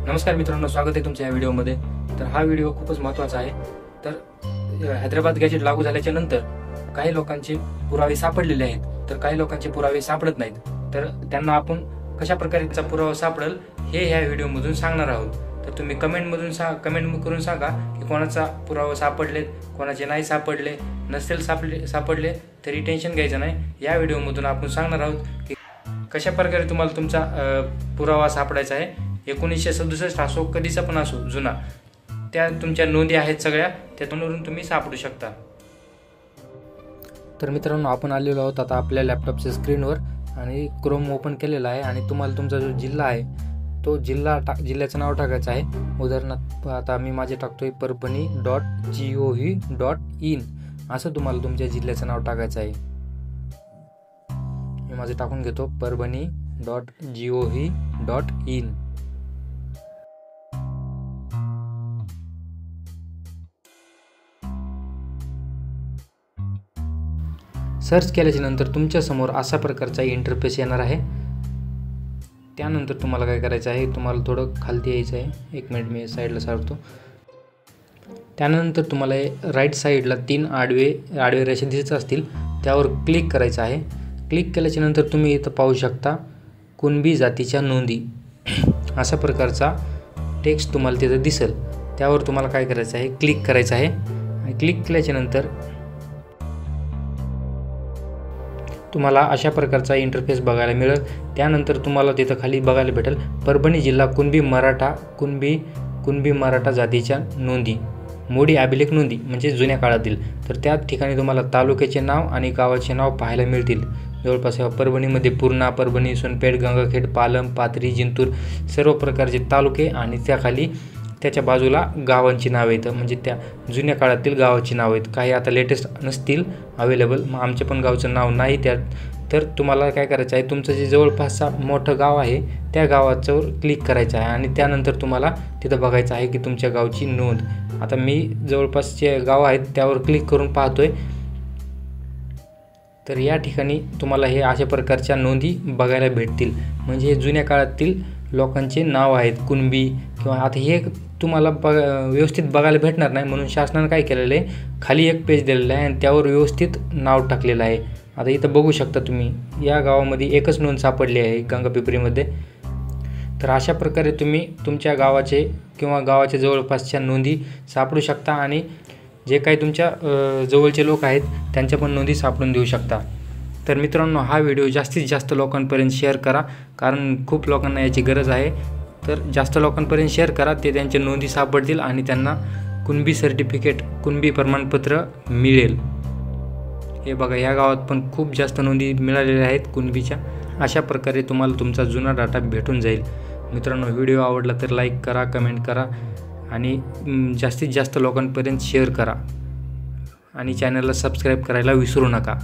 नमस्कार मित्रांनो, स्वागत आहे तुमच्या या व्हिडिओमध्ये। तर हा व्हिडिओ खूपच महत्त्वाचा आहे। तर हैदराबाद गॅजेट लागू झाल्याच्या नंतर काही लोकांचे पुरावे सापडलेले आहेत, तर काही लोकांचे पुरावे सापडत नाहीत। तर त्यांना आपण कशा प्रकारचा पुरावा सापडेल हे ह्या व्हिडिओमधून सांगणार आहोत। तर तुम्ही कमेंट करून सांगा की कोणाचा पुरावा सापडले, कोणाचे नाही सापडले। नसेल सापडले तरी टेन्शन घ्यायचं नाही। या व्हिडिओमधून आपण सांगणार आहोत की कशा प्रकारे तुम्हाला तुमचा पुरावा सापडायचा आहे। 1967 असो, कधीचा पण असो जुना, त्या तुमच्या नोंदी आहेत सगळ्या, त्यातून तुम्ही सापडू शकता। तर मित्रांनो, आपण आलेलो आहोत आता आपल्या लॅपटॉपच्या स्क्रीनवर आणि क्रोम ओपन केलेला आहे आणि तुम्हाला तुमचा जो जिल्हा आहे तो जिल्ह्याचं नाव टाकायचं आहे। उदाहरणार्थ आता मी माझे टाकतोय परभणी.gov.in असं तुम्हाला तुमच्या जिल्ह्याचं नाव टाकायचं आहे। मी माझे टाकून घेतो परभणी.gov.in। सर्च केल्याच्या नंतर तुमच्या समोर अशा प्रकारचा इंटरफेस येणार आहे। त्यानंतर तुम्हाला काय करायचं आहे, तुम्हाला थोडं खालती यायचं आहे। एक मिनिट मी साईडला सारतो। त्यानंतर तुम्हाला राईट साईडला 3 आडवे रेषा दिसत असतील, त्यावर क्लिक करायचं आहे। क्लिक केल्याच्या नंतर तुम्ही इथं पाहू शकता कुणबी जातीच्या नोंदी अशा प्रकारचा टेक्स्ट तुम्हाला तिथं दिसेल। त्यावर तुम्हाला काय करायचं आहे, क्लिक करायचं आहे। आणि क्लिक केल्याच्या नंतर तुम्हाला अशा प्रकारचा इंटरफेस बघायला मिळेल। त्यानंतर तुम्हाला तिथं खाली बघायला भेटेल परभणी जिल्हा कुणबी मराठा जातीच्या नोंदी, मोडी अभिलेख नोंदी म्हणजे जुन्या काळातील। तर त्या ठिकाणी तुम्हाला तालुक्याचे नाव आणि गावाचे नाव पाहायला मिळतील। जवळपास परभणीमध्ये पूर्णा, परभणी, सोनपेठ, गंगाखेड, पालम, पाथरी, जिंतूर सर्व प्रकारचे तालुके आणि त्याखाली त्याच्या बाजूला गावांची नावे आहेत, म्हणजे त्या जुन्या काळातील गावाची नाव आहेत। काही आता लेटेस्ट नसतील अवेलेबल, मग आमच्या पण गावचं नाव नाही त्यात। तर तुम्हाला काय करायचं आहे, तुमचं जे जवळपासचा मोठं गाव आहे त्या गावाच्यावर क्लिक करायचं आहे आणि त्यानंतर तुम्हाला तिथं बघायचं आहे की तुमच्या गावची नोंद। आता मी जवळपासचे गाव आहेत त्यावर क्लिक करून पाहतोय। तर या ठिकाणी तुम्हाला हे अशा प्रकारच्या नोंदी बघायला भेटतील, म्हणजे जुन्या काळातील लोकांचे नाव आहेत कुणबी किंवा आता हे तुम्हाला व्यवस्थित बघायला भेटणार नाही, म्हणून शासनाने काय केलेलं आहे, खाली एक पेज दिलेलं आहे आणि त्यावर व्यवस्थित नाव टाकलेलं आहे। आता इथं बघू शकता तुम्ही, या गावामध्ये एकच नोंद सापडली आहे गंगापिंपरीमध्ये। तर अशा प्रकारे तुम्ही तुमच्या गावाचे किंवा गावाच्या जवळपासच्या नोंदी सापडू शकता आणि जे काही तुमच्या जवळचे लोक आहेत त्यांच्या पण नोंदी सापडून देऊ शकता। तर मित्रांनो, हा व्हिडिओ जास्तीत जास्त लोकांपर्यंत शेअर करा, कारण खूप लोकांना याची गरज आहे। तर जास्त लोकांपर्यंत शेअर करा, ते त्यांच्या नोंदी सापडतील आणि त्यांना कुणबी सर्टिफिकेट, कुणबी प्रमाणपत्र मिळेल। हे बघा, या गावात पण खूप जास्त नोंदी मिळालेल्या आहेत कुणबीच्या। अशा प्रकारे तुम्हाला तुमचा जुना डाटा भेटून जाईल। मित्रांनो, व्हिडिओ आवडला तर लाईक करा, कमेंट करा आणि जास्तीत जास्त लोकांपर्यंत शेअर करा आणि चॅनलला सबस्क्राईब करायला विसरू नका।